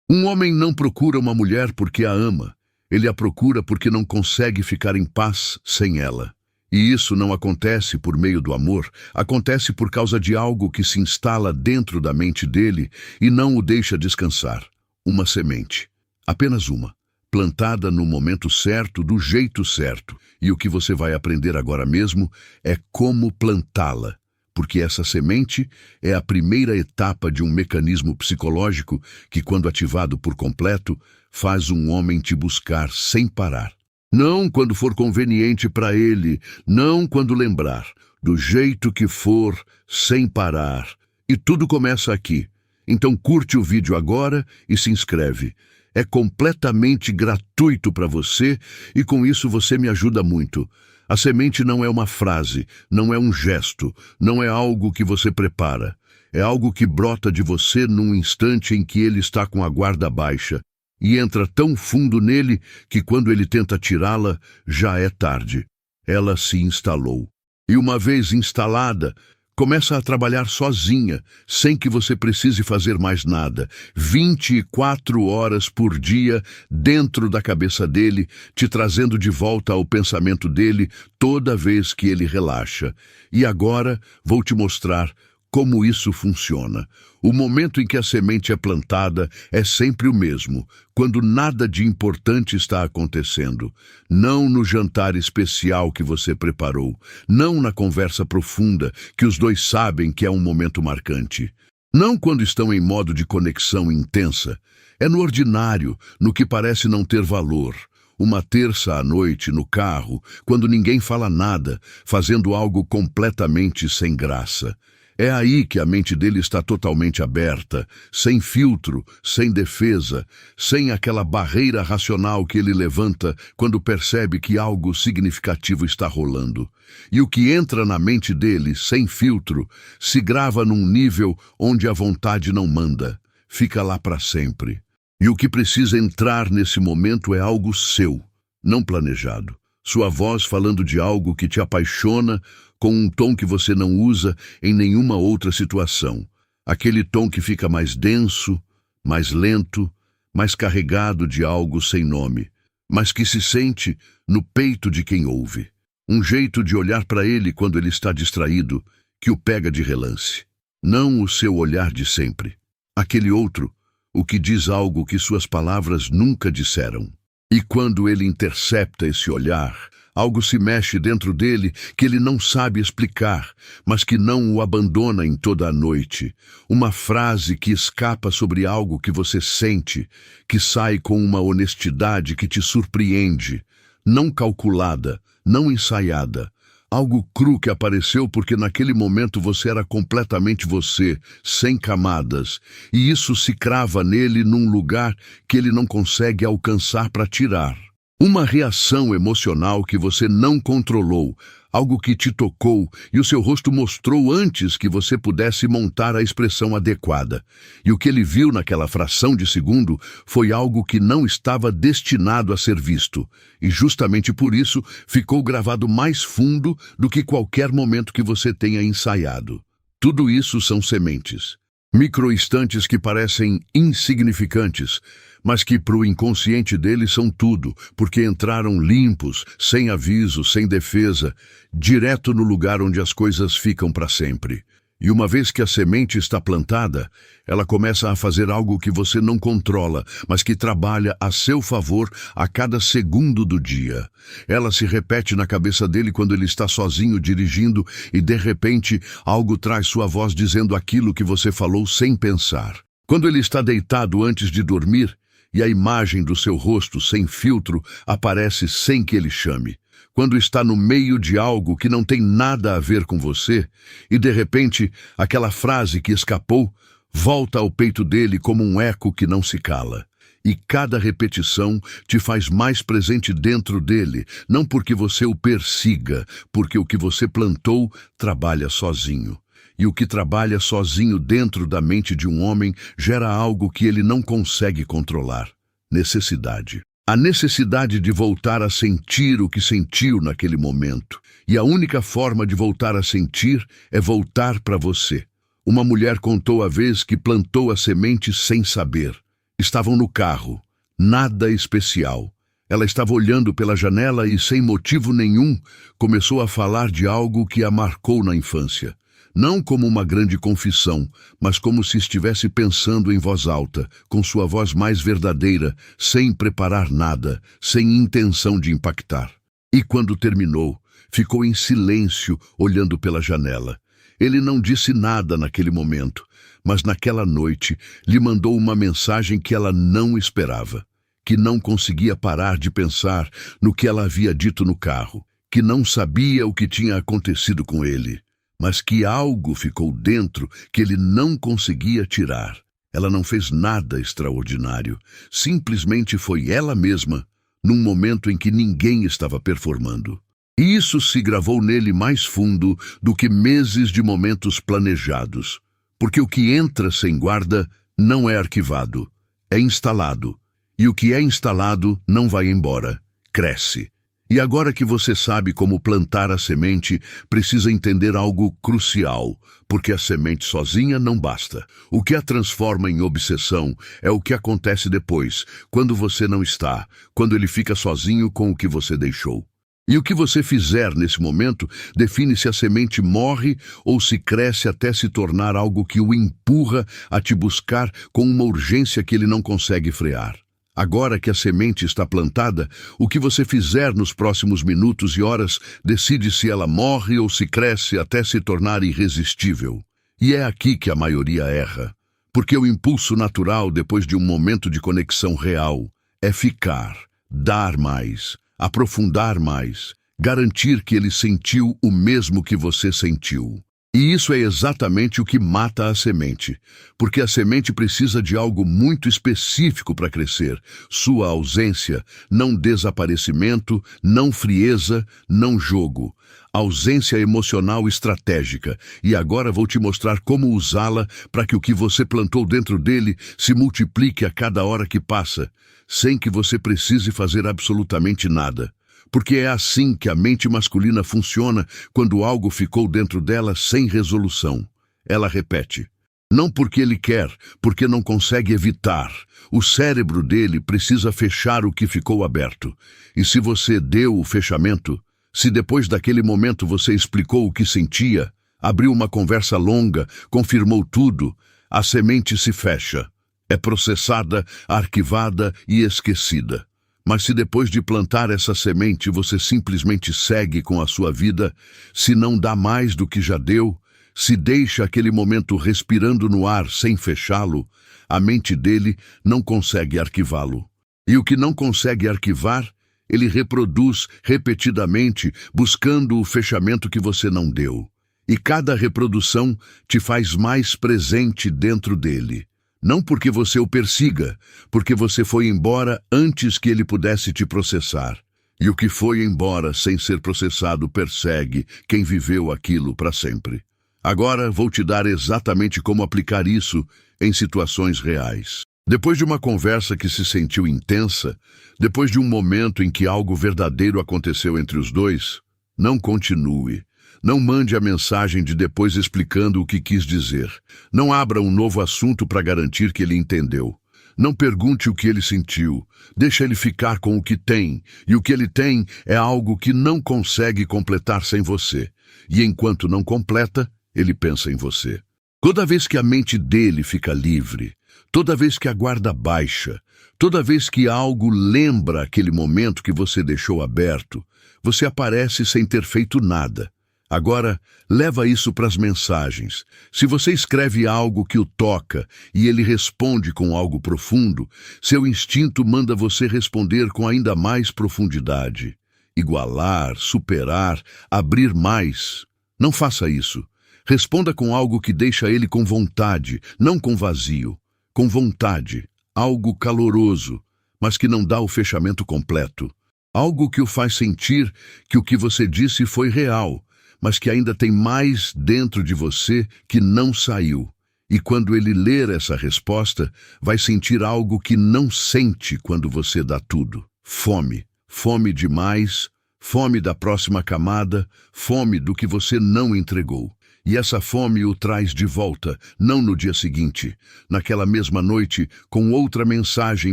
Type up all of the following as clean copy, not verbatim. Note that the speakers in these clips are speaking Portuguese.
Um homem não procura uma mulher porque a ama. Ele a procura porque não consegue ficar em paz sem ela. E isso não acontece por meio do amor, acontece por causa de algo que se instala dentro da mente dele e não o deixa descansar. Uma semente. Apenas uma. Plantada no momento certo, do jeito certo. E o que você vai aprender agora mesmo é como plantá-la. Porque essa semente é a primeira etapa de um mecanismo psicológico que, quando ativado por completo, faz um homem te buscar sem parar. Não quando for conveniente para ele, não quando lembrar, do jeito que for, sem parar. E tudo começa aqui. Então curte o vídeo agora e se inscreve. É completamente gratuito para você e com isso você me ajuda muito. A semente não é uma frase, não é um gesto, não é algo que você prepara. É algo que brota de você num instante em que ele está com a guarda baixa e entra tão fundo nele que quando ele tenta tirá-la, já é tarde. Ela se instalou. E uma vez instalada, começa a trabalhar sozinha, sem que você precise fazer mais nada. 24 horas por dia, dentro da cabeça dele, te trazendo de volta ao pensamento dele toda vez que ele relaxa. E agora vou te mostrar como isso funciona. O momento em que a semente é plantada é sempre o mesmo, quando nada de importante está acontecendo. Não no jantar especial que você preparou, não na conversa profunda que os dois sabem que é um momento marcante. Não quando estão em modo de conexão intensa. É no ordinário, no que parece não ter valor. Uma terça à noite no carro, quando ninguém fala nada, fazendo algo completamente sem graça. É aí que a mente dele está totalmente aberta, sem filtro, sem defesa, sem aquela barreira racional que ele levanta quando percebe que algo significativo está rolando. E o que entra na mente dele, sem filtro, se grava num nível onde a vontade não manda, fica lá para sempre. E o que precisa entrar nesse momento é algo seu, não planejado. Sua voz falando de algo que te apaixona, com um tom que você não usa em nenhuma outra situação. Aquele tom que fica mais denso, mais lento, mais carregado de algo sem nome, mas que se sente no peito de quem ouve. Um jeito de olhar para ele quando ele está distraído, que o pega de relance. Não o seu olhar de sempre. Aquele outro, o que diz algo que suas palavras nunca disseram. E quando ele intercepta esse olhar, algo se mexe dentro dele que ele não sabe explicar, mas que não o abandona em toda a noite. Uma frase que escapa sobre algo que você sente, que sai com uma honestidade que te surpreende, não calculada, não ensaiada. Algo cru que apareceu porque naquele momento você era completamente você, sem camadas, e isso se crava nele num lugar que ele não consegue alcançar para tirar. Uma reação emocional que você não controlou, algo que te tocou e o seu rosto mostrou antes que você pudesse montar a expressão adequada. E o que ele viu naquela fração de segundo foi algo que não estava destinado a ser visto. E justamente por isso ficou gravado mais fundo do que qualquer momento que você tenha ensaiado. Tudo isso são sementes. Microinstantes que parecem insignificantes, mas que para o inconsciente dele são tudo, porque entraram limpos, sem aviso, sem defesa, direto no lugar onde as coisas ficam para sempre. E uma vez que a semente está plantada, ela começa a fazer algo que você não controla, mas que trabalha a seu favor a cada segundo do dia. Ela se repete na cabeça dele quando ele está sozinho dirigindo e, de repente, algo traz sua voz dizendo aquilo que você falou sem pensar. Quando ele está deitado antes de dormir, e a imagem do seu rosto sem filtro aparece sem que ele chame. Quando está no meio de algo que não tem nada a ver com você, e de repente aquela frase que escapou volta ao peito dele como um eco que não se cala. E cada repetição te faz mais presente dentro dele, não porque você o persiga, porque o que você plantou trabalha sozinho. E o que trabalha sozinho dentro da mente de um homem gera algo que ele não consegue controlar: necessidade. A necessidade de voltar a sentir o que sentiu naquele momento. E a única forma de voltar a sentir é voltar para você. Uma mulher contou a vez que plantou a semente sem saber. Estavam no carro. Nada especial. Ela estava olhando pela janela e, sem motivo nenhum, começou a falar de algo que a marcou na infância. Não como uma grande confissão, mas como se estivesse pensando em voz alta, com sua voz mais verdadeira, sem preparar nada, sem intenção de impactar. E quando terminou, ficou em silêncio, olhando pela janela. Ele não disse nada naquele momento, mas naquela noite lhe mandou uma mensagem que ela não esperava, que não conseguia parar de pensar no que ela havia dito no carro, que não sabia o que tinha acontecido com ele, mas que algo ficou dentro que ele não conseguia tirar. Ela não fez nada extraordinário, simplesmente foi ela mesma, num momento em que ninguém estava performando. E isso se gravou nele mais fundo do que meses de momentos planejados, porque o que entra sem guarda não é arquivado, é instalado, e o que é instalado não vai embora, cresce. E agora que você sabe como plantar a semente, precisa entender algo crucial, porque a semente sozinha não basta. O que a transforma em obsessão é o que acontece depois, quando você não está, quando ele fica sozinho com o que você deixou. E o que você fizer nesse momento define se a semente morre ou se cresce até se tornar algo que o empurra a te buscar com uma urgência que ele não consegue frear. Agora que a semente está plantada, o que você fizer nos próximos minutos e horas decide se ela morre ou se cresce até se tornar irresistível. E é aqui que a maioria erra, porque o impulso natural depois de um momento de conexão real é ficar, dar mais, aprofundar mais, garantir que ele sentiu o mesmo que você sentiu. E isso é exatamente o que mata a semente, porque a semente precisa de algo muito específico para crescer. Sua ausência, não desaparecimento, não frieza, não jogo. Ausência emocional estratégica. E agora vou te mostrar como usá-la para que o que você plantou dentro dele se multiplique a cada hora que passa, sem que você precise fazer absolutamente nada. Porque é assim que a mente masculina funciona quando algo ficou dentro dela sem resolução. Ela repete. Não porque ele quer, porque não consegue evitar. O cérebro dele precisa fechar o que ficou aberto. E se você deu o fechamento, se depois daquele momento você explicou o que sentia, abriu uma conversa longa, confirmou tudo, a semente se fecha. É processada, arquivada e esquecida. Mas se depois de plantar essa semente você simplesmente segue com a sua vida, se não dá mais do que já deu, se deixa aquele momento respirando no ar sem fechá-lo, a mente dele não consegue arquivá-lo. E o que não consegue arquivar, ele reproduz repetidamente, buscando o fechamento que você não deu. E cada reprodução te faz mais presente dentro dele. Não porque você o persiga, porque você foi embora antes que ele pudesse te processar. E o que foi embora sem ser processado persegue quem viveu aquilo para sempre. Agora vou te dar exatamente como aplicar isso em situações reais. Depois de uma conversa que se sentiu intensa, depois de um momento em que algo verdadeiro aconteceu entre os dois, não continue. Não mande a mensagem de depois explicando o que quis dizer. Não abra um novo assunto para garantir que ele entendeu. Não pergunte o que ele sentiu. Deixa ele ficar com o que tem. E o que ele tem é algo que não consegue completar sem você. E enquanto não completa, ele pensa em você. Toda vez que a mente dele fica livre, toda vez que a guarda baixa, toda vez que algo lembra aquele momento que você deixou aberto, você aparece sem ter feito nada. Agora, leva isso para as mensagens. Se você escreve algo que o toca e ele responde com algo profundo, seu instinto manda você responder com ainda mais profundidade. Igualar, superar, abrir mais. Não faça isso. Responda com algo que deixa ele com vontade, não com vazio. Com vontade, algo caloroso, mas que não dá o fechamento completo. Algo que o faz sentir que o que você disse foi real, mas que ainda tem mais dentro de você que não saiu. E quando ele ler essa resposta, vai sentir algo que não sente quando você dá tudo. Fome. Fome demais, fome da próxima camada, fome do que você não entregou. E essa fome o traz de volta, não no dia seguinte, naquela mesma noite, com outra mensagem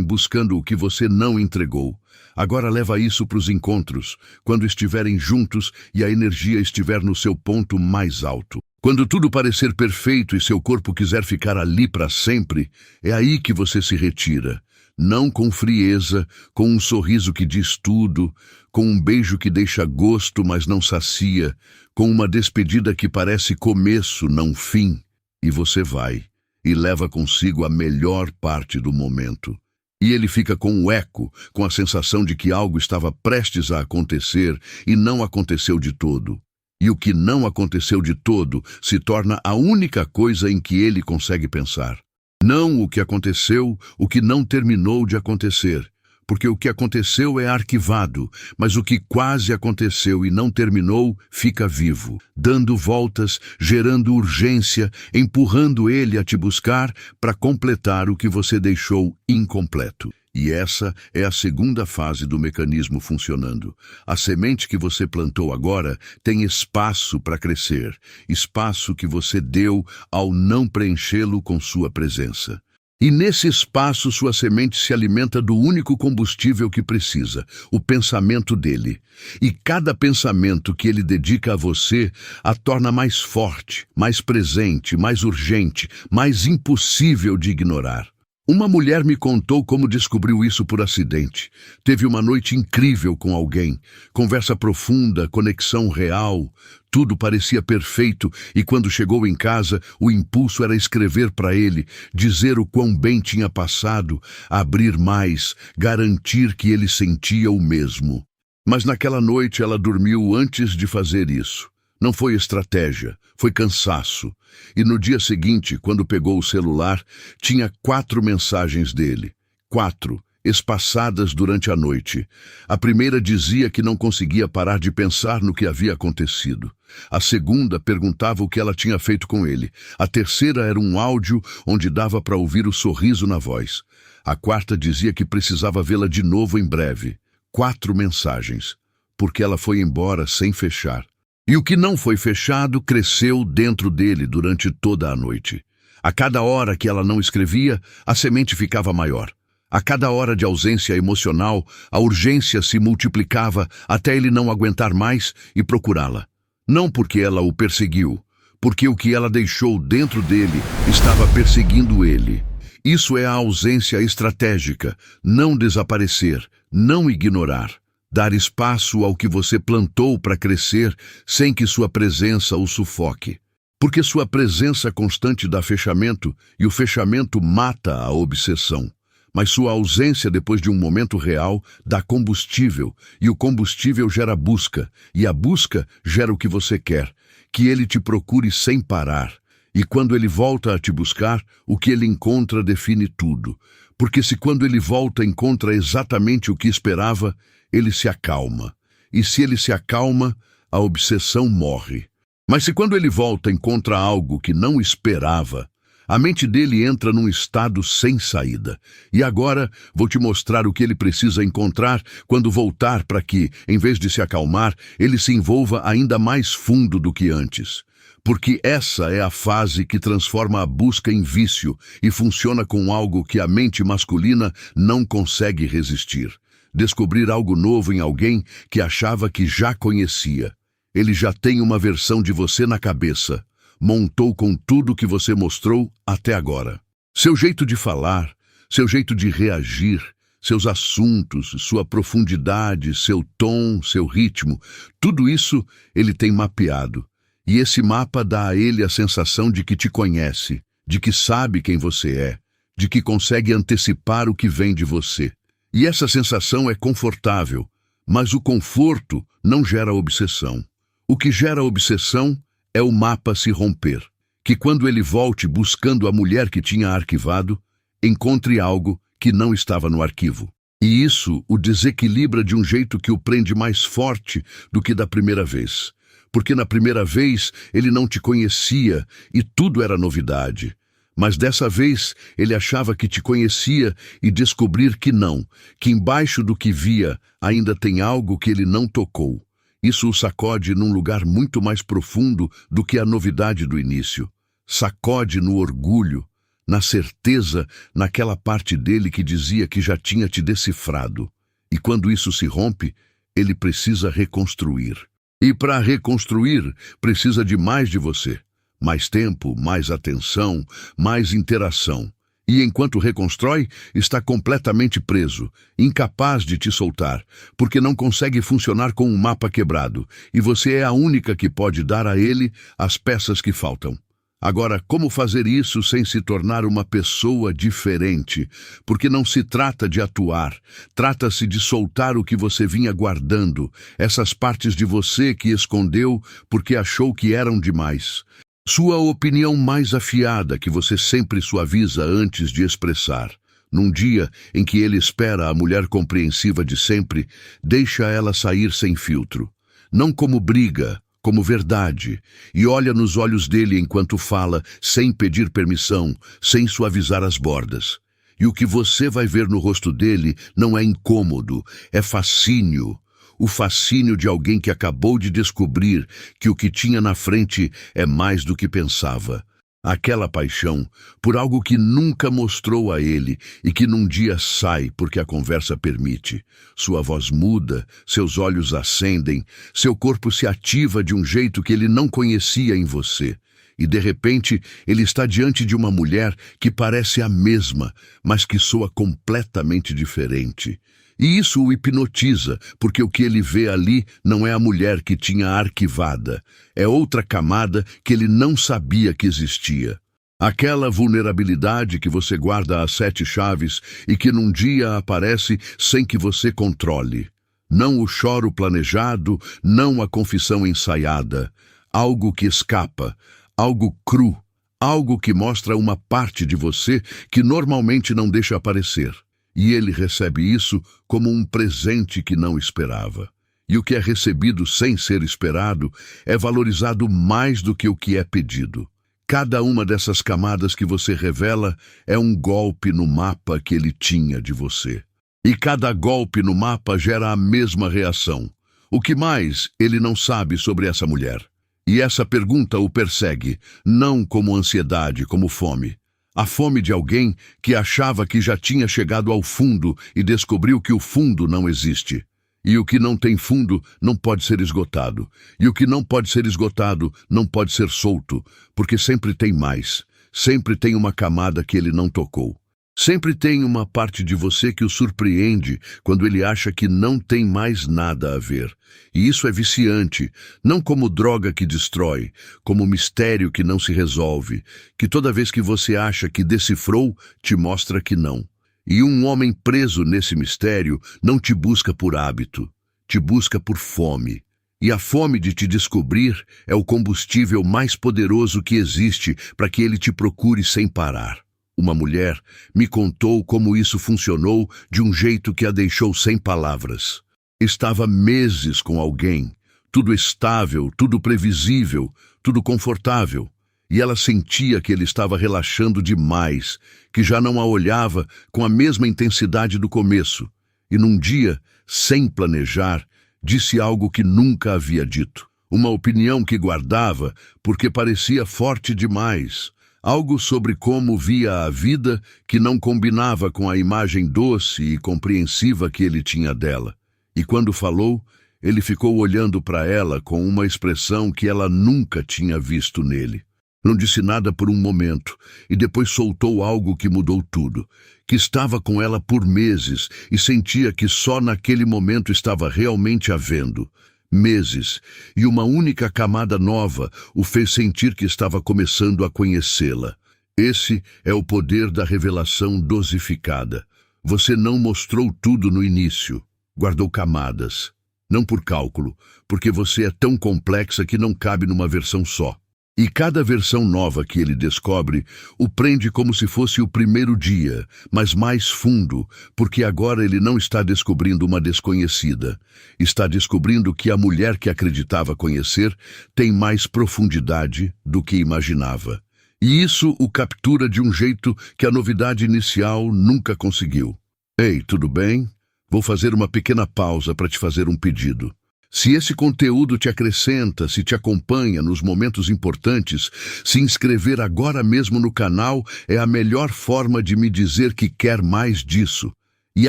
buscando o que você não entregou. Agora leva isso para os encontros, quando estiverem juntos e a energia estiver no seu ponto mais alto. Quando tudo parecer perfeito e seu corpo quiser ficar ali para sempre, é aí que você se retira. Não com frieza, com um sorriso que diz tudo, com um beijo que deixa gosto, mas não sacia, com uma despedida que parece começo, não fim. E você vai, e leva consigo a melhor parte do momento. E ele fica com o eco, com a sensação de que algo estava prestes a acontecer e não aconteceu de todo. E o que não aconteceu de todo se torna a única coisa em que ele consegue pensar. Não o que aconteceu, o que não terminou de acontecer, porque o que aconteceu é arquivado, mas o que quase aconteceu e não terminou fica vivo, dando voltas, gerando urgência, empurrando ele a te buscar para completar o que você deixou incompleto. E essa é a segunda fase do mecanismo funcionando. A semente que você plantou agora tem espaço para crescer, espaço que você deu ao não preenchê-lo com sua presença. E nesse espaço sua semente se alimenta do único combustível que precisa, o pensamento dele. E cada pensamento que ele dedica a você a torna mais forte, mais presente, mais urgente, mais impossível de ignorar. Uma mulher me contou como descobriu isso por acidente. Teve uma noite incrível com alguém, conversa profunda, conexão real. Tudo parecia perfeito e quando chegou em casa, o impulso era escrever para ele, dizer o quão bem tinha passado, abrir mais, garantir que ele sentia o mesmo. Mas naquela noite ela dormiu antes de fazer isso. Não foi estratégia, foi cansaço. E no dia seguinte, quando pegou o celular, tinha 4 mensagens dele. 4, espaçadas durante a noite. A primeira dizia que não conseguia parar de pensar no que havia acontecido. A segunda perguntava o que ela tinha feito com ele. A terceira era um áudio onde dava para ouvir o sorriso na voz. A quarta dizia que precisava vê-la de novo em breve. 4 mensagens, porque ela foi embora sem fechar. E o que não foi fechado cresceu dentro dele durante toda a noite. A cada hora que ela não escrevia, a semente ficava maior. A cada hora de ausência emocional, a urgência se multiplicava até ele não aguentar mais e procurá-la. Não porque ela o perseguiu, porque o que ela deixou dentro dele estava perseguindo ele. Isso é a ausência estratégica, não desaparecer, não ignorar. Dar espaço ao que você plantou para crescer sem que sua presença o sufoque. Porque sua presença constante dá fechamento e o fechamento mata a obsessão. Mas sua ausência depois de um momento real dá combustível e o combustível gera busca e a busca gera o que você quer, que ele te procure sem parar. E quando ele volta a te buscar, o que ele encontra define tudo. Porque se quando ele volta encontra exatamente o que esperava, ele se acalma. E se ele se acalma, a obsessão morre. Mas se quando ele volta encontra algo que não esperava, a mente dele entra num estado sem saída. E agora vou te mostrar o que ele precisa encontrar quando voltar para que, em vez de se acalmar, ele se envolva ainda mais fundo do que antes. Porque essa é a fase que transforma a busca em vício e funciona com algo que a mente masculina não consegue resistir. Descobrir algo novo em alguém que achava que já conhecia. Ele já tem uma versão de você na cabeça. Montou com tudo que você mostrou até agora. Seu jeito de falar, seu jeito de reagir, seus assuntos, sua profundidade, seu tom, seu ritmo, tudo isso ele tem mapeado. E esse mapa dá a ele a sensação de que te conhece, de que sabe quem você é, de que consegue antecipar o que vem de você. E essa sensação é confortável, mas o conforto não gera obsessão. O que gera obsessão é o mapa se romper, que quando ele volte buscando a mulher que tinha arquivado, encontre algo que não estava no arquivo. E isso o desequilibra de um jeito que o prende mais forte do que da primeira vez. Porque na primeira vez ele não te conhecia e tudo era novidade. Mas dessa vez ele achava que te conhecia e descobrir que não, que embaixo do que via ainda tem algo que ele não tocou. Isso o sacode num lugar muito mais profundo do que a novidade do início. Sacode no orgulho, na certeza, naquela parte dele que dizia que já tinha te decifrado. E quando isso se rompe, ele precisa reconstruir. E para reconstruir, precisa de mais de você. Mais tempo, mais atenção, mais interação. E enquanto reconstrói, está completamente preso, incapaz de te soltar, porque não consegue funcionar com um mapa quebrado, e você é a única que pode dar a ele as peças que faltam. Agora, como fazer isso sem se tornar uma pessoa diferente? Porque não se trata de atuar, trata-se de soltar o que você vinha guardando, essas partes de você que escondeu porque achou que eram demais. Sua opinião mais afiada que você sempre suaviza antes de expressar. Num dia em que ele espera a mulher compreensiva de sempre, deixa ela sair sem filtro. Não como briga, como verdade, e olha nos olhos dele enquanto fala, sem pedir permissão, sem suavizar as bordas. E o que você vai ver no rosto dele não é incômodo, é fascínio. O fascínio de alguém que acabou de descobrir que o que tinha na frente é mais do que pensava. Aquela paixão por algo que nunca mostrou a ele e que num dia sai porque a conversa permite. Sua voz muda, seus olhos acendem, seu corpo se ativa de um jeito que ele não conhecia em você. E de repente ele está diante de uma mulher que parece a mesma, mas que soa completamente diferente. E isso o hipnotiza, porque o que ele vê ali não é a mulher que tinha arquivada, é outra camada que ele não sabia que existia. Aquela vulnerabilidade que você guarda às 7 chaves e que num dia aparece sem que você controle. Não o choro planejado, não a confissão ensaiada. Algo que escapa, algo cru, algo que mostra uma parte de você que normalmente não deixa aparecer. E ele recebe isso como um presente que não esperava. E o que é recebido sem ser esperado é valorizado mais do que o que é pedido. Cada uma dessas camadas que você revela é um golpe no mapa que ele tinha de você. E cada golpe no mapa gera a mesma reação. O que mais ele não sabe sobre essa mulher? E essa pergunta o persegue, não como ansiedade, como fome. A fome de alguém que achava que já tinha chegado ao fundo e descobriu que o fundo não existe. E o que não tem fundo não pode ser esgotado. E o que não pode ser esgotado não pode ser solto, porque sempre tem mais. Sempre tem uma camada que ele não tocou. Sempre tem uma parte de você que o surpreende quando ele acha que não tem mais nada a ver. E isso é viciante, não como droga que destrói, como mistério que não se resolve, que toda vez que você acha que decifrou, te mostra que não. E um homem preso nesse mistério não te busca por hábito, te busca por fome. E a fome de te descobrir é o combustível mais poderoso que existe para que ele te procure sem parar. Uma mulher me contou como isso funcionou de um jeito que a deixou sem palavras. Estava meses com alguém, tudo estável, tudo previsível, tudo confortável. E ela sentia que ele estava relaxando demais, que já não a olhava com a mesma intensidade do começo. E num dia, sem planejar, disse algo que nunca havia dito. Uma opinião que guardava porque parecia forte demais. Algo sobre como via a vida que não combinava com a imagem doce e compreensiva que ele tinha dela. E quando falou, ele ficou olhando para ela com uma expressão que ela nunca tinha visto nele. Não disse nada por um momento, e depois soltou algo que mudou tudo, que estava com ela por meses e sentia que só naquele momento estava realmente a vendo. Meses, e uma única camada nova o fez sentir que estava começando a conhecê-la. Esse é o poder da revelação dosificada. Você não mostrou tudo no início, guardou camadas. Não por cálculo, porque você é tão complexa que não cabe numa versão só. E cada versão nova que ele descobre o prende como se fosse o primeiro dia, mas mais fundo, porque agora ele não está descobrindo uma desconhecida. Está descobrindo que a mulher que acreditava conhecer tem mais profundidade do que imaginava. E isso o captura de um jeito que a novidade inicial nunca conseguiu. Ei, tudo bem? Vou fazer uma pequena pausa para te fazer um pedido. Se esse conteúdo te acrescenta, se te acompanha nos momentos importantes, se inscrever agora mesmo no canal é a melhor forma de me dizer que quer mais disso. E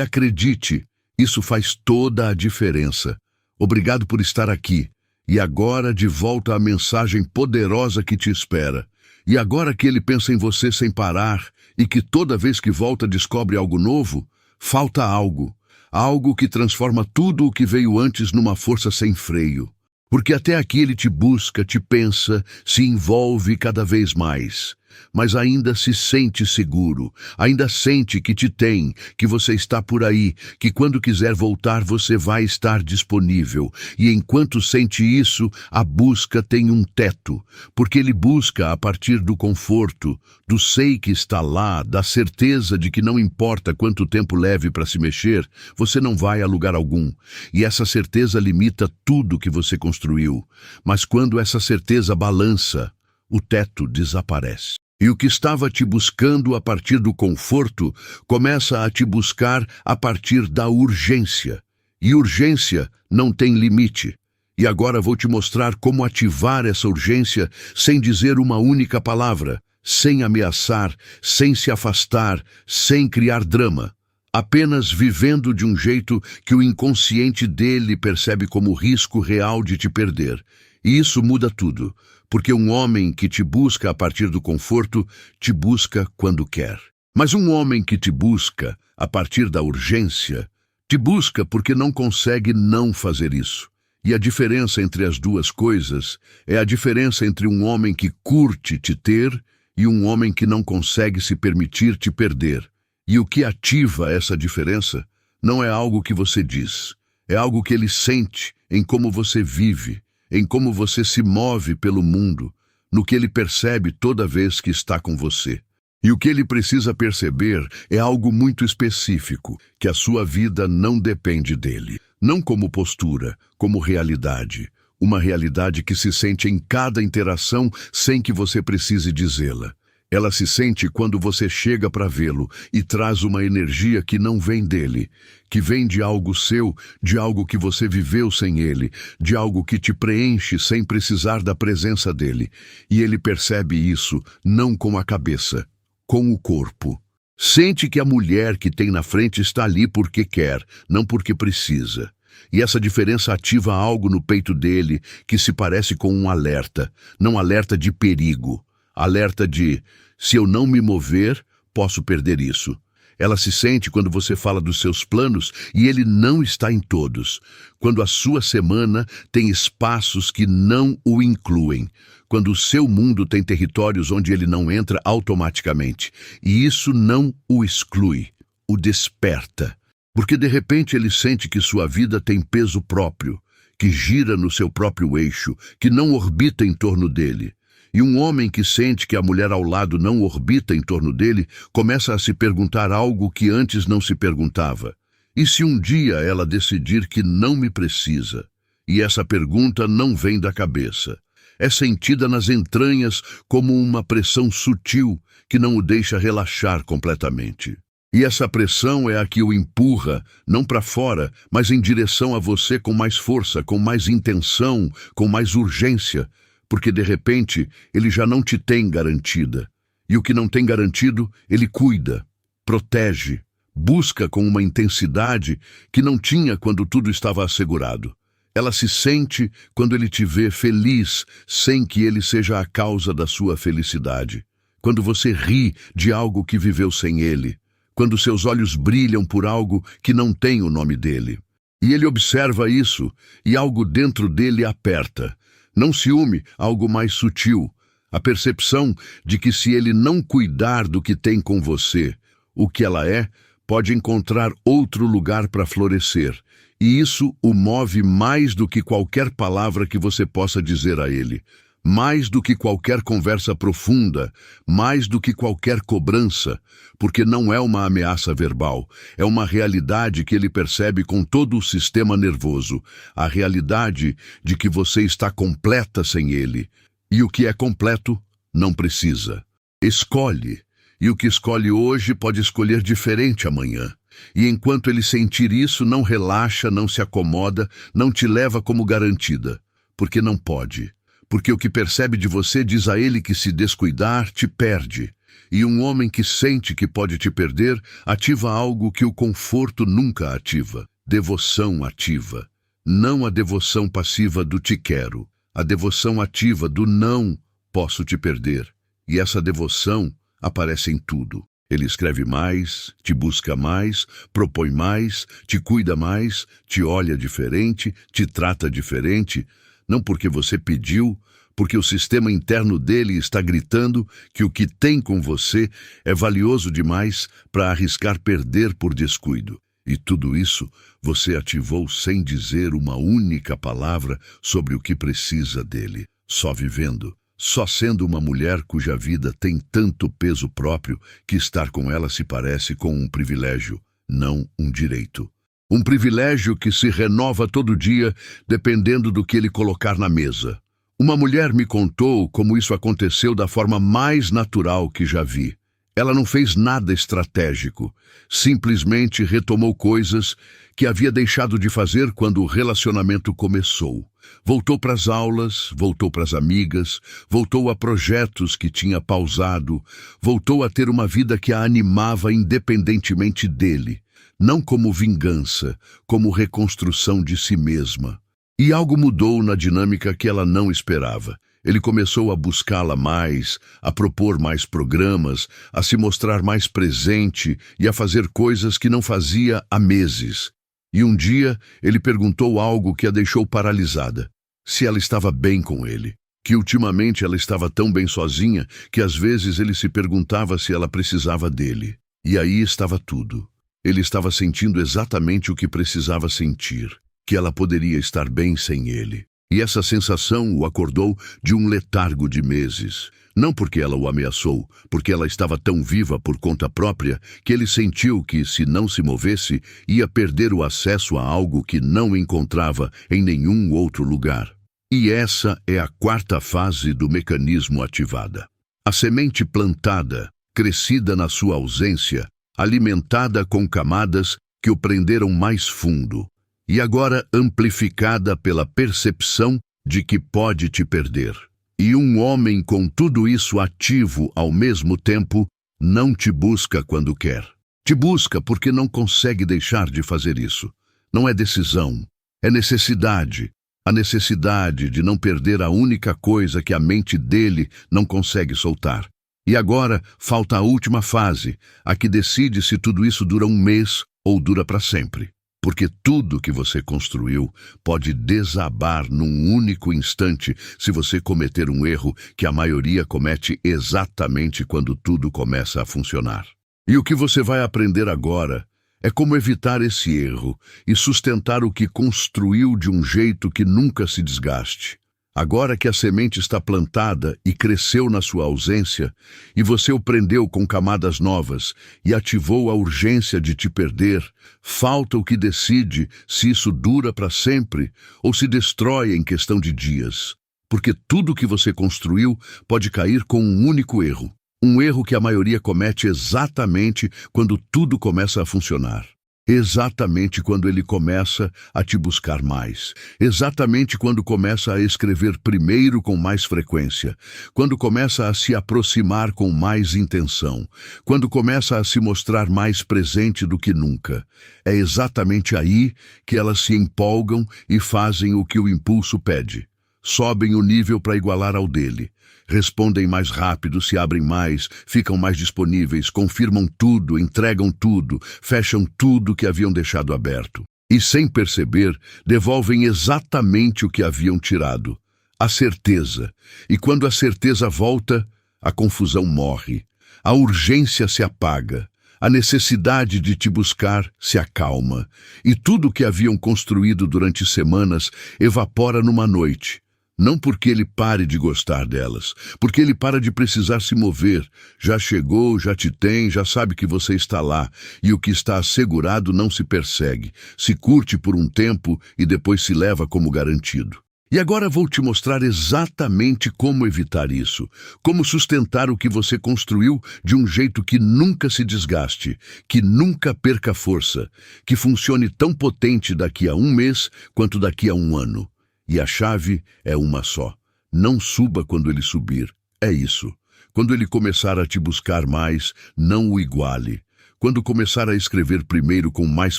acredite, isso faz toda a diferença. Obrigado por estar aqui. E agora de volta à mensagem poderosa que te espera. E agora que ele pensa em você sem parar e que toda vez que volta descobre algo novo, falta algo. Algo que transforma tudo o que veio antes numa força sem freio. Porque até aqui ele te busca, te pensa, se envolve cada vez mais. Mas ainda se sente seguro, ainda sente que te tem, que você está por aí, que quando quiser voltar você vai estar disponível. E enquanto sente isso, a busca tem um teto, porque ele busca a partir do conforto, do sei que está lá, da certeza de que não importa quanto tempo leve para se mexer, você não vai a lugar algum. E essa certeza limita tudo que você construiu. Mas quando essa certeza balança, o teto desaparece. E o que estava te buscando a partir do conforto começa a te buscar a partir da urgência. E urgência não tem limite. E agora vou te mostrar como ativar essa urgência sem dizer uma única palavra, sem ameaçar, sem se afastar, sem criar drama. Apenas vivendo de um jeito que o inconsciente dele percebe como risco real de te perder. E isso muda tudo, porque um homem que te busca a partir do conforto, te busca quando quer. Mas um homem que te busca a partir da urgência, te busca porque não consegue não fazer isso. E a diferença entre as duas coisas é a diferença entre um homem que curte te ter e um homem que não consegue se permitir te perder. E o que ativa essa diferença não é algo que você diz, é algo que ele sente em como você vive, em como você se move pelo mundo, no que ele percebe toda vez que está com você. E o que ele precisa perceber é algo muito específico, que a sua vida não depende dele. Não como postura, como realidade. Uma realidade que se sente em cada interação sem que você precise dizê-la. Ela se sente quando você chega para vê-lo e traz uma energia que não vem dele, que vem de algo seu, de algo que você viveu sem ele, de algo que te preenche sem precisar da presença dele. E ele percebe isso não com a cabeça, com o corpo. Sente que a mulher que tem na frente está ali porque quer, não porque precisa. E essa diferença ativa algo no peito dele que se parece com um alerta, não alerta de perigo. Alerta de, se eu não me mover, posso perder isso. Ela se sente quando você fala dos seus planos e ele não está em todos. Quando a sua semana tem espaços que não o incluem. Quando o seu mundo tem territórios onde ele não entra automaticamente. E isso não o exclui, o desperta. Porque de repente ele sente que sua vida tem peso próprio, que gira no seu próprio eixo, que não orbita em torno dele. E um homem que sente que a mulher ao lado não orbita em torno dele, começa a se perguntar algo que antes não se perguntava. E se um dia ela decidir que não me precisa? E essa pergunta não vem da cabeça. É sentida nas entranhas como uma pressão sutil que não o deixa relaxar completamente. E essa pressão é a que o empurra, não para fora, mas em direção a você com mais força, com mais intenção, com mais urgência. Porque de repente ele já não te tem garantida. E o que não tem garantido, ele cuida, protege, busca com uma intensidade que não tinha quando tudo estava assegurado. Ela se sente quando ele te vê feliz, sem que ele seja a causa da sua felicidade. Quando você ri de algo que viveu sem ele. Quando seus olhos brilham por algo que não tem o nome dele. E ele observa isso, e algo dentro dele aperta. Não ciúme, algo mais sutil. A percepção de que se ele não cuidar do que tem com você, o que ela é, pode encontrar outro lugar para florescer. E isso o move mais do que qualquer palavra que você possa dizer a ele. Mais do que qualquer conversa profunda, mais do que qualquer cobrança, porque não é uma ameaça verbal, é uma realidade que ele percebe com todo o sistema nervoso, a realidade de que você está completa sem ele, e o que é completo não precisa. Escolhe, e o que escolhe hoje pode escolher diferente amanhã. E enquanto ele sentir isso, não relaxa, não se acomoda, não te leva como garantida. Porque não pode. Porque o que percebe de você diz a ele que se descuidar, te perde. E um homem que sente que pode te perder, ativa algo que o conforto nunca ativa. Devoção ativa. Não a devoção passiva do te quero. A devoção ativa do não posso te perder. E essa devoção aparece em tudo. Ele escreve mais, te busca mais, propõe mais, te cuida mais, te olha diferente, te trata diferente, não porque você pediu, porque o sistema interno dele está gritando que o que tem com você é valioso demais para arriscar perder por descuido. E tudo isso você ativou sem dizer uma única palavra sobre o que precisa dele, só vivendo. Só sendo uma mulher cuja vida tem tanto peso próprio que estar com ela se parece com um privilégio, não um direito. Um privilégio que se renova todo dia, dependendo do que ele colocar na mesa. Uma mulher me contou como isso aconteceu da forma mais natural que já vi. Ela não fez nada estratégico, simplesmente retomou coisas que havia deixado de fazer quando o relacionamento começou. Voltou para as aulas, voltou para as amigas, voltou a projetos que tinha pausado, voltou a ter uma vida que a animava independentemente dele, não como vingança, como reconstrução de si mesma. E algo mudou na dinâmica que ela não esperava. Ele começou a buscá-la mais, a propor mais programas, a se mostrar mais presente e a fazer coisas que não fazia há meses. E um dia ele perguntou algo que a deixou paralisada. Se ela estava bem com ele. Que ultimamente ela estava tão bem sozinha que às vezes ele se perguntava se ela precisava dele. E aí estava tudo. Ele estava sentindo exatamente o que precisava sentir. Que ela poderia estar bem sem ele. E essa sensação o acordou de um letargo de meses. Não porque ela o ameaçou, porque ela estava tão viva por conta própria que ele sentiu que, se não se movesse, ia perder o acesso a algo que não encontrava em nenhum outro lugar. E essa é a quarta fase do mecanismo ativada. A semente plantada, crescida na sua ausência, alimentada com camadas que o prenderam mais fundo. E agora amplificada pela percepção de que pode te perder. E um homem com tudo isso ativo ao mesmo tempo não te busca quando quer. Te busca porque não consegue deixar de fazer isso. Não é decisão, é necessidade. A necessidade de não perder a única coisa que a mente dele não consegue soltar. E agora falta a última fase, a que decide se tudo isso dura um mês ou dura para sempre. Porque tudo que você construiu pode desabar num único instante se você cometer um erro que a maioria comete exatamente quando tudo começa a funcionar. E o que você vai aprender agora é como evitar esse erro e sustentar o que construiu de um jeito que nunca se desgaste. Agora que a semente está plantada e cresceu na sua ausência, e você o prendeu com camadas novas e ativou a urgência de te perder, falta o que decide se isso dura para sempre ou se destrói em questão de dias. Porque tudo que você construiu pode cair com um único erro. Um erro que a maioria comete exatamente quando tudo começa a funcionar. Exatamente quando ele começa a te buscar mais. Exatamente quando começa a escrever primeiro com mais frequência. Quando começa a se aproximar com mais intenção. Quando começa a se mostrar mais presente do que nunca. É exatamente aí que elas se empolgam e fazem o que o impulso pede. Sobem o nível para igualar ao dele. Respondem mais rápido, se abrem mais, ficam mais disponíveis, confirmam tudo, entregam tudo, fecham tudo que haviam deixado aberto. E, sem perceber, devolvem exatamente o que haviam tirado. A certeza. E quando a certeza volta, a confusão morre. A urgência se apaga. A necessidade de te buscar se acalma. E tudo o que haviam construído durante semanas evapora numa noite. Não porque ele pare de gostar delas, porque ele para de precisar se mover. Já chegou, já te tem, já sabe que você está lá, e o que está assegurado não se persegue, se curte por um tempo e depois se leva como garantido. E agora vou te mostrar exatamente como evitar isso, como sustentar o que você construiu de um jeito que nunca se desgaste, que nunca perca força, que funcione tão potente daqui a um mês quanto daqui a um ano. E a chave é uma só. Não suba quando ele subir. É isso. Quando ele começar a te buscar mais, não o iguale. Quando começar a escrever primeiro com mais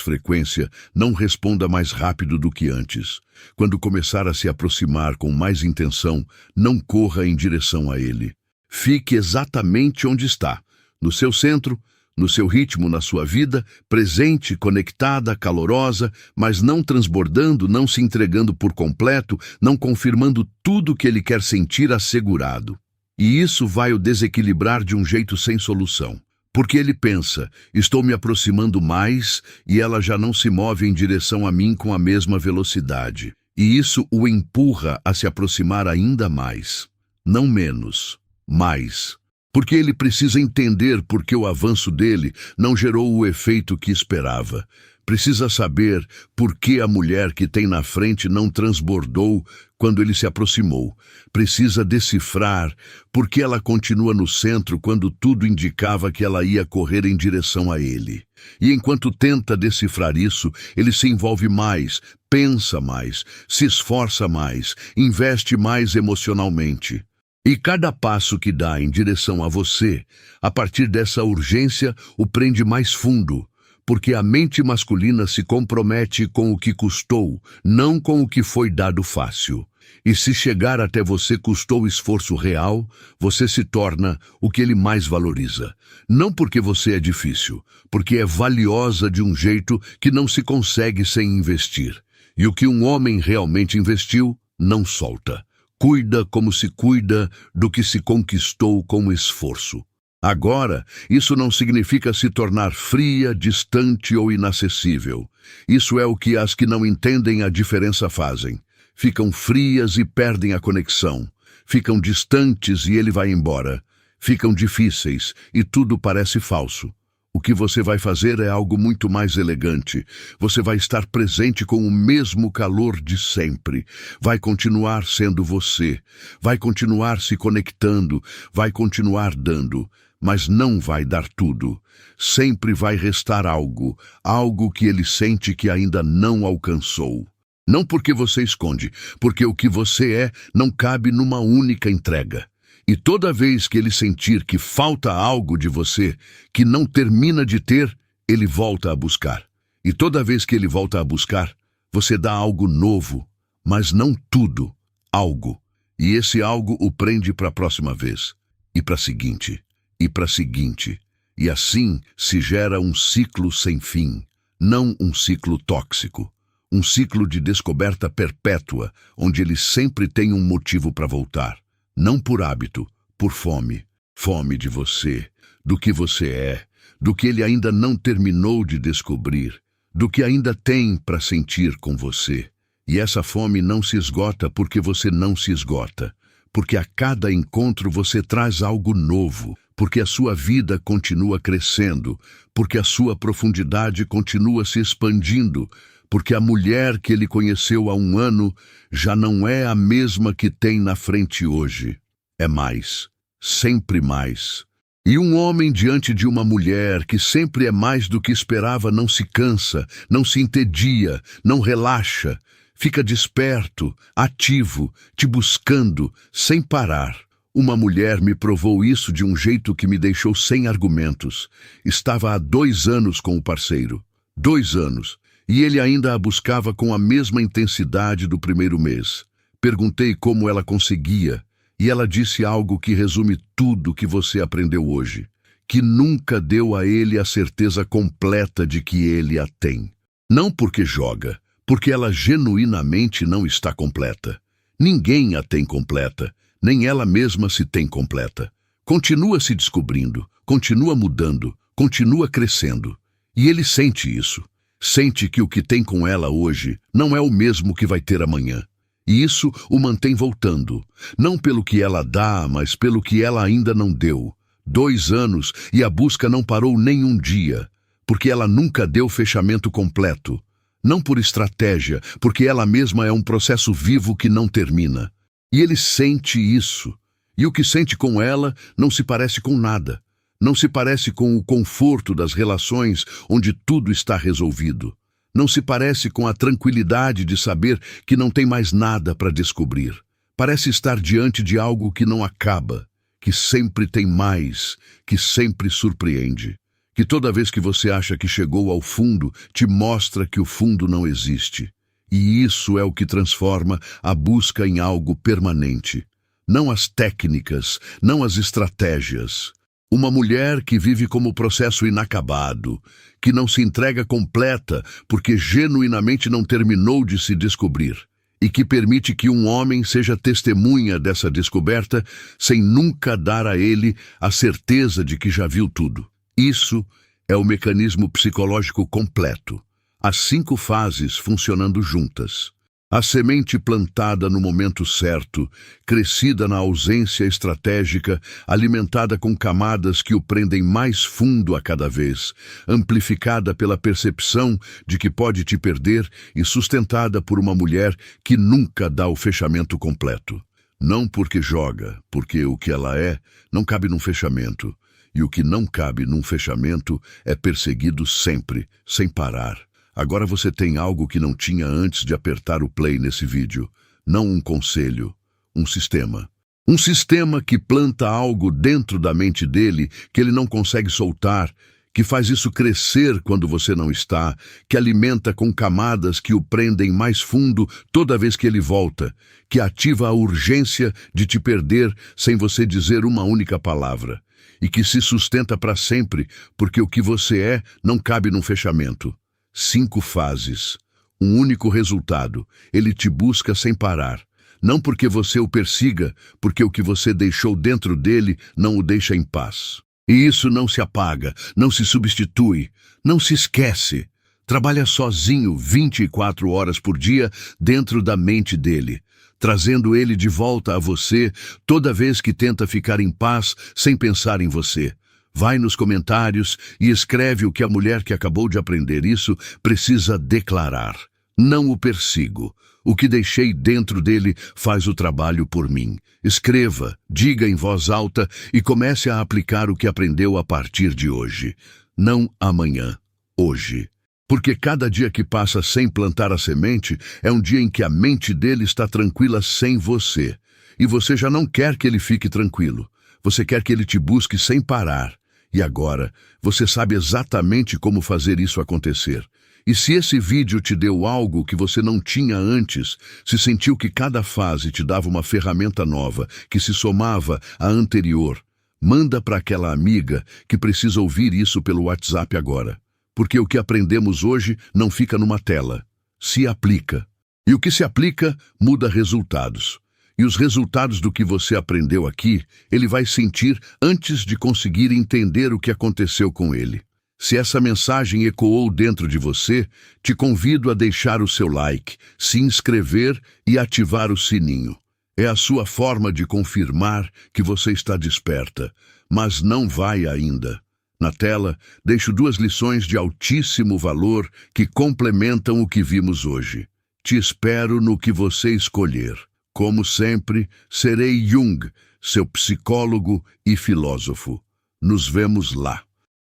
frequência, não responda mais rápido do que antes. Quando começar a se aproximar com mais intenção, não corra em direção a ele. Fique exatamente onde está, no seu centro, no seu ritmo, na sua vida, presente, conectada, calorosa, mas não transbordando, não se entregando por completo, não confirmando tudo que ele quer sentir assegurado. E isso vai o desequilibrar de um jeito sem solução. Porque ele pensa, estou me aproximando mais e ela já não se move em direção a mim com a mesma velocidade. E isso o empurra a se aproximar ainda mais. Não menos, mais. Porque ele precisa entender por que o avanço dele não gerou o efeito que esperava. Precisa saber por que a mulher que tem na frente não transbordou quando ele se aproximou. Precisa decifrar por que ela continua no centro quando tudo indicava que ela ia correr em direção a ele. E enquanto tenta decifrar isso, ele se envolve mais, pensa mais, se esforça mais, investe mais emocionalmente. E cada passo que dá em direção a você, a partir dessa urgência, o prende mais fundo. Porque a mente masculina se compromete com o que custou, não com o que foi dado fácil. E se chegar até você custou esforço real, você se torna o que ele mais valoriza. Não porque você é difícil, porque é valiosa de um jeito que não se consegue sem investir. E o que um homem realmente investiu, não solta. Cuida como se cuida do que se conquistou com esforço. Agora, isso não significa se tornar fria, distante ou inacessível. Isso é o que as que não entendem a diferença fazem. Ficam frias e perdem a conexão. Ficam distantes e ele vai embora. Ficam difíceis e tudo parece falso. O que você vai fazer é algo muito mais elegante. Você vai estar presente com o mesmo calor de sempre. Vai continuar sendo você. Vai continuar se conectando. Vai continuar dando. Mas não vai dar tudo. Sempre vai restar algo, algo que ele sente que ainda não alcançou. Não porque você esconde, porque o que você é não cabe numa única entrega. E toda vez que ele sentir que falta algo de você, que não termina de ter, ele volta a buscar. E toda vez que ele volta a buscar, você dá algo novo, mas não tudo, algo. E esse algo o prende para a próxima vez, e para a seguinte. E para a seguinte, e assim se gera um ciclo sem fim, não um ciclo tóxico, um ciclo de descoberta perpétua, onde ele sempre tem um motivo para voltar, não por hábito, por fome, fome de você, do que você é, do que ele ainda não terminou de descobrir, do que ainda tem para sentir com você. E essa fome não se esgota porque você não se esgota, porque a cada encontro você traz algo novo, porque a sua vida continua crescendo, porque a sua profundidade continua se expandindo, porque a mulher que ele conheceu há um ano já não é a mesma que tem na frente hoje. É mais, sempre mais. E um homem diante de uma mulher que sempre é mais do que esperava não se cansa, não se entedia, não relaxa, fica desperto, ativo, te buscando, sem parar. Uma mulher me provou isso de um jeito que me deixou sem argumentos. Estava há 2 anos com o parceiro. 2 anos. E ele ainda a buscava com a mesma intensidade do primeiro mês. Perguntei como ela conseguia, e ela disse algo que resume tudo que você aprendeu hoje. Que nunca deu a ele a certeza completa de que ele a tem. Não porque joga, porque ela genuinamente não está completa. Ninguém a tem completa. Nem ela mesma se tem completa. Continua se descobrindo, continua mudando, continua crescendo. E ele sente isso. Sente que o que tem com ela hoje não é o mesmo que vai ter amanhã. E isso o mantém voltando. Não pelo que ela dá, mas pelo que ela ainda não deu. 2 anos e a busca não parou nem um dia. Porque ela nunca deu fechamento completo. não por estratégia, porque ela mesma é um processo vivo que não termina. E ele sente isso. E o que sente com ela não se parece com nada. Não se parece com o conforto das relações onde tudo está resolvido. Não se parece com a tranquilidade de saber que não tem mais nada para descobrir. Parece estar diante de algo que não acaba, que sempre tem mais, que sempre surpreende. Que toda vez que você acha que chegou ao fundo, te mostra que o fundo não existe. E isso é o que transforma a busca em algo permanente. Não as técnicas, não as estratégias. Uma mulher que vive como processo inacabado, que não se entrega completa porque genuinamente não terminou de se descobrir, e que permite que um homem seja testemunha dessa descoberta sem nunca dar a ele a certeza de que já viu tudo. Isso é o mecanismo psicológico completo. As 5 fases funcionando juntas. A semente plantada no momento certo, crescida na ausência estratégica, alimentada com camadas que o prendem mais fundo a cada vez, amplificada pela percepção de que pode te perder e sustentada por uma mulher que nunca dá o fechamento completo. Não porque joga, porque o que ela é não cabe num fechamento, e o que não cabe num fechamento é perseguido sempre, sem parar. Agora você tem algo que não tinha antes de apertar o play nesse vídeo. Não um conselho, um sistema. Um sistema que planta algo dentro da mente dele que ele não consegue soltar, que faz isso crescer quando você não está, que alimenta com camadas que o prendem mais fundo toda vez que ele volta, que ativa a urgência de te perder sem você dizer uma única palavra, e que se sustenta para sempre porque o que você é não cabe num fechamento. 5 fases, um único resultado. Ele te busca sem parar. Não porque você o persiga, porque o que você deixou dentro dele não o deixa em paz. E isso não se apaga, não se substitui, não se esquece. Trabalha sozinho 24 horas por dia dentro da mente dele, trazendo ele de volta a você toda vez que tenta ficar em paz sem pensar em você. Vai nos comentários e escreve o que a mulher que acabou de aprender isso precisa declarar. Não o persigo. O que deixei dentro dele faz o trabalho por mim. Escreva, diga em voz alta e comece a aplicar o que aprendeu a partir de hoje. Não amanhã, hoje. Porque cada dia que passa sem plantar a semente é um dia em que a mente dele está tranquila sem você. E você já não quer que ele fique tranquilo. Você quer que ele te busque sem parar. E agora, você sabe exatamente como fazer isso acontecer. E se esse vídeo te deu algo que você não tinha antes, se sentiu que cada fase te dava uma ferramenta nova, que se somava à anterior, manda para aquela amiga que precisa ouvir isso pelo WhatsApp agora. Porque o que aprendemos hoje não fica numa tela, se aplica. E o que se aplica muda resultados. E os resultados do que você aprendeu aqui, ele vai sentir antes de conseguir entender o que aconteceu com ele. Se essa mensagem ecoou dentro de você, te convido a deixar o seu like, se inscrever e ativar o sininho. É a sua forma de confirmar que você está desperta, mas não vai ainda. Na tela, deixo 2 lições de altíssimo valor que complementam o que vimos hoje. Te espero no que você escolher. Como sempre, serei Jung, seu psicólogo e filósofo. Nos vemos lá.